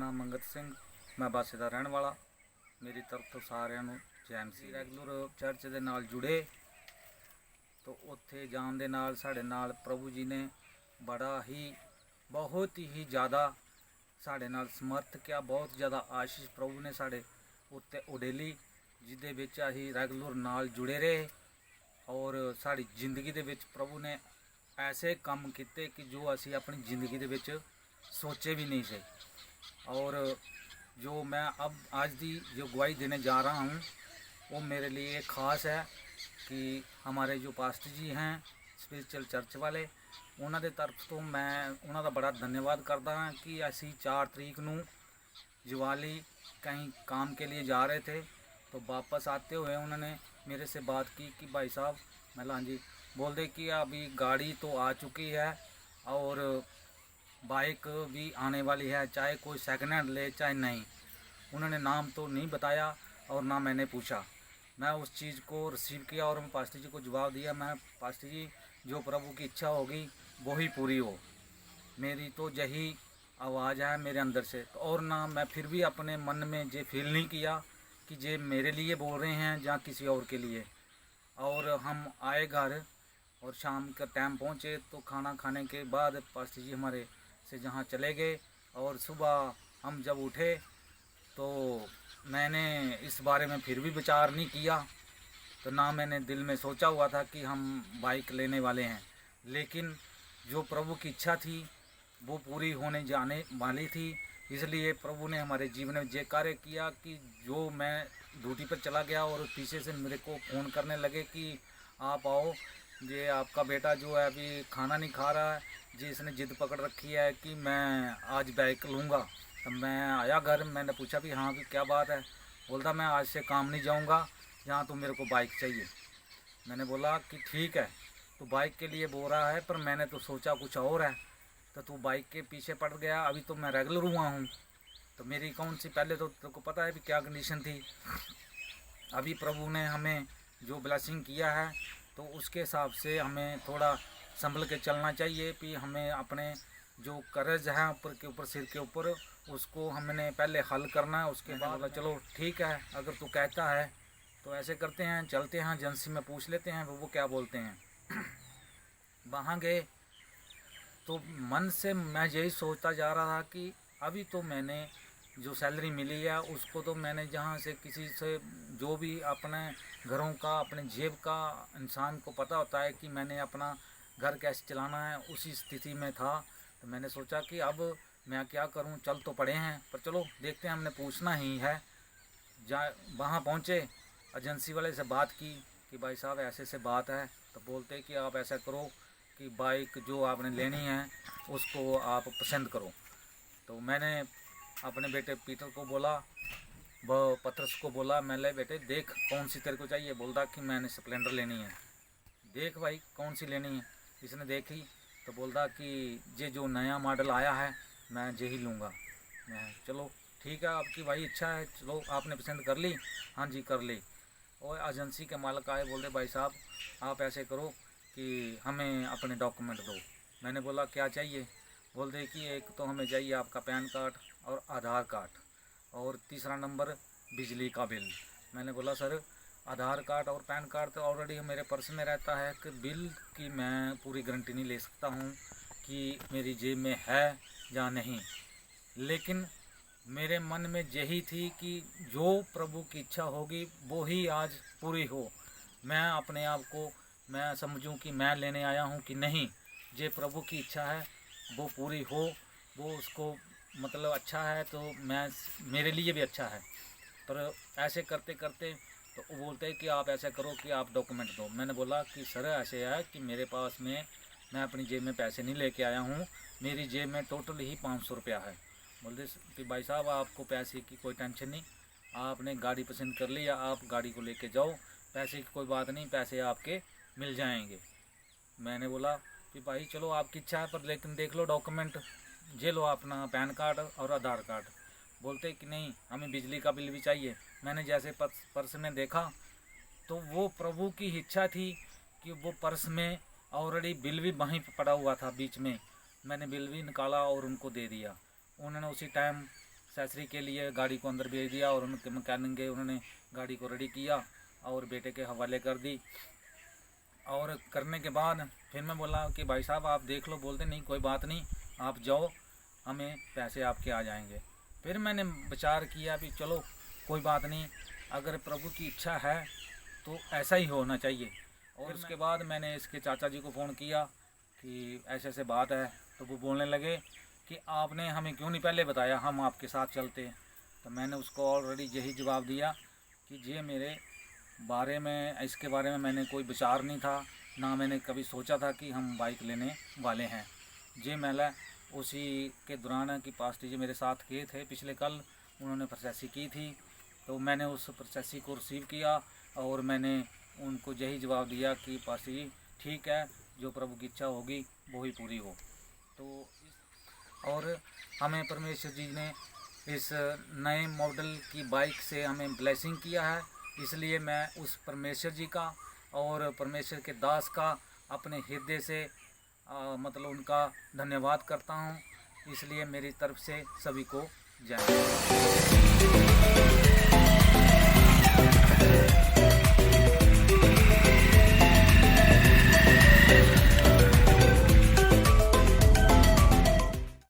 नाम मंगत सिंह, मैं बासे दा रहने वाला। मेरी तरफ तो सारिਆਂ ਨੂੰ ਜੈ ਮਸੀਹ। ਰੈਗੂਲਰ ਚਰਚ ਦੇ ਨਾਲ ਜੁੜੇ तो उत्थे जान दे नाल साढ़े नाल प्रभु जी ने बड़ा ही बहुत ही ज़्यादा साढ़े नाल समर्थ किया, बहुत ज़्यादा आशीष प्रभु ने साढ़े उत्ते उडेली, जिदे विच असीं रैगूलर नाल जुड़े रहे और साड़ी जिंदगी दे विच प्रभु ने ऐसे काम किए कि जो असीं अपनी ज़िंदगी दे विच सोचे भी नहीं थे। और जो मैं अब आज दी जो गवाही देने जा रहा हूँ वो मेरे लिए ख़ास है कि हमारे जो पास्टर जी हैं स्पिरिचुअल चर्च वाले, उन्होंने तरफ तो मैं उन्होंने बड़ा धन्यवाद करता हाँ कि असी 4 तरीक नूं जवाली कहीं काम के लिए जा रहे थे, तो वापस आते हुए उन्होंने मेरे से बात की कि भाई साहब, मैं हाँ जी, बोल दे कि अभी गाड़ी तो आ चुकी है और बाइक भी आने वाली है, चाहे कोई सेकंड हैंड ले चाहे नहीं। उन्होंने नाम तो नहीं बताया और ना मैंने पूछा। मैं उस चीज़ को रिसीव किया और मैं पास्टर जी को जवाब दिया, मैं पास्टर जी जो प्रभु की इच्छा होगी वो ही पूरी हो, मेरी तो यही आवाज़ है मेरे अंदर से। और ना मैं फिर भी अपने मन में ये फील नहीं किया कि ये मेरे लिए बोल रहे हैं या किसी और के लिए। और हम आए घर और शाम का टाइम पहुँचे तो खाना खाने के बाद पास्टर जी हमारे से जहाँ चले गए और सुबह हम जब उठे तो मैंने इस बारे में फिर भी विचार नहीं किया, तो ना मैंने दिल में सोचा हुआ था कि हम बाइक लेने वाले हैं, लेकिन जो प्रभु की इच्छा थी वो पूरी होने जाने वाली थी। इसलिए प्रभु ने हमारे जीवन में ये कार्य किया कि जो मैं ड्यूटी पर चला गया और पीछे से मेरे को फ़ोन करने लगे कि आप आओ, ये आपका बेटा जो है अभी खाना नहीं खा रहा है जी, इसने जिद पकड़ रखी है कि मैं आज बाइक लूँगा। तो मैं आया घर, मैंने पूछा भी हाँ भी क्या बात है। बोलता मैं आज से काम नहीं जाऊँगा, यहाँ तो मेरे को बाइक चाहिए। मैंने बोला कि ठीक है, तो बाइक के लिए बोल रहा है पर मैंने तो सोचा कुछ और है, तो तू बाइक के पीछे पड़ गया। अभी तो मैं रेगुलर हुआ हूँ, तो मेरी कौन सी पहले तो तेरे को पता है भी क्या कंडीशन थी। अभी प्रभु ने हमें जो ब्लेसिंग किया है तो उसके हिसाब से हमें थोड़ा संभल के चलना चाहिए। कि हमें अपने जो कर्ज है ऊपर के ऊपर सिर के ऊपर उसको हमने पहले हल करना है, उसके बाद बोला चलो ठीक है, अगर तू कहता है तो ऐसे करते हैं, चलते हैं एजेंसी में पूछ लेते हैं वो क्या बोलते हैं। वहाँ गए तो मन से मैं यही सोचता जा रहा था कि अभी तो मैंने जो सैलरी मिली है उसको तो मैंने जहाँ से किसी से जो भी अपने घरों का अपने जेब का इंसान को पता होता है कि मैंने अपना घर कैसे चलाना है, उसी स्थिति में था। तो मैंने सोचा कि अब मैं क्या करूं, चल तो पड़े हैं पर चलो देखते हैं, हमने पूछना ही है। वहाँ पहुँचे, एजेंसी वाले से बात की कि भाई साहब ऐसे से बात है, तो बोलते कि आप ऐसा करो कि बाइक जो आपने लेनी है उसको आप पसंद करो। तो मैंने अपने बेटे पीटर को बोला, वह पत्रस को बोला, मैं ले बेटे देख कौन सी तेरे को चाहिए। बोलता कि मैंने स्प्लेंडर लेनी है। देख भाई कौन सी लेनी है। इसने देखी तो बोलता कि ये जो नया मॉडल आया है मैं यही लूँगा। मैं चलो ठीक है, आपकी भाई इच्छा है, चलो आपने पसंद कर ली। हाँ जी कर ली। और एजेंसी के मालिक आए, बोले भाई साहब आप ऐसे करो कि हमें अपने डॉक्यूमेंट दो। मैंने बोला क्या चाहिए। बोलते कि एक तो हमें चाहिए आपका पैन कार्ड और आधार कार्ड और तीसरा नंबर बिजली का बिल। मैंने बोला सर आधार कार्ड और पैन कार्ड तो ऑलरेडी मेरे पर्स में रहता है, कि बिल की मैं पूरी गारंटी नहीं ले सकता हूँ कि मेरी जेब में है या नहीं, लेकिन मेरे मन में यही थी कि जो प्रभु की इच्छा होगी वो ही आज पूरी हो। मैं अपने आप को मैं समझूं कि मैं लेने आया हूँ कि नहीं, ये प्रभु की इच्छा है वो पूरी हो, वो उसको मतलब अच्छा है तो मैं मेरे लिए भी अच्छा है। पर ऐसे करते करते तो वो बोलते हैं कि आप ऐसा करो कि आप डॉक्यूमेंट दो। मैंने बोला कि सर ऐसे है कि मेरे पास में मैं अपनी जेब में पैसे नहीं लेके आया हूँ, मेरी जेब में टोटल ही 500 रुपया है। बोलते कि भाई साहब आपको पैसे की कोई टेंशन नहीं, आपने गाड़ी पसंद कर ली या आप गाड़ी को लेके जाओ, पैसे की कोई बात नहीं, पैसे आपके मिल जाएंगे। मैंने बोला कि भाई चलो आपकी इच्छा है पर लेकिन देख लो डॉक्यूमेंट, ये लो अपना पैन कार्ड और आधार कार्ड। बोलते कि नहीं हमें बिजली का बिल भी चाहिए। मैंने जैसे पर्स में देखा तो वो प्रभु की इच्छा थी कि वो पर्स में ऑलरेडी बिल भी वहीं पड़ा हुआ था बीच में। मैंने बिल भी निकाला और उनको दे दिया। उन्होंने उसी टाइम एक्सेसरी के लिए गाड़ी को अंदर भेज दिया और उनके मैकेनिक गए, उन्होंने गाड़ी को रेडी किया और बेटे के हवाले कर दी। और करने के बाद फिर मैं बोला कि भाई साहब आप देख लो, बोलते नहीं कोई बात नहीं, आप जाओ, हमें पैसे आपके आ जाएंगे। फिर मैंने विचार किया भी चलो कोई बात नहीं, अगर प्रभु की इच्छा है तो ऐसा ही होना चाहिए। और उसके बाद मैंने इसके चाचा जी को फ़ोन किया कि ऐसे ऐसे बात है, तो वो बोलने लगे कि आपने हमें क्यों नहीं पहले बताया, हम आपके साथ चलते। तो मैंने उसको ऑलरेडी यही जवाब दिया कि ये मेरे बारे में, इसके बारे में मैंने कोई विचार नहीं था, ना मैंने कभी सोचा था कि हम बाइक लेने वाले हैं। ये मैं उसी के दौरान कि पास्टर जी मेरे साथ किए थे, पिछले कल उन्होंने प्रोसेसी की थी, तो मैंने उस प्रोसेसी को रिसीव किया और मैंने उनको यही जवाब दिया कि पास्टर जी ठीक है, जो प्रभु की इच्छा होगी वो ही पूरी हो। तो और हमें परमेश्वर जी ने इस नए मॉडल की बाइक से हमें ब्लेसिंग किया है, इसलिए मैं उस परमेश्वर जी का और परमेश्वर के दास का अपने हृदय से मतलब उनका धन्यवाद करता हूँ। इसलिए मेरी तरफ से सभी को जय।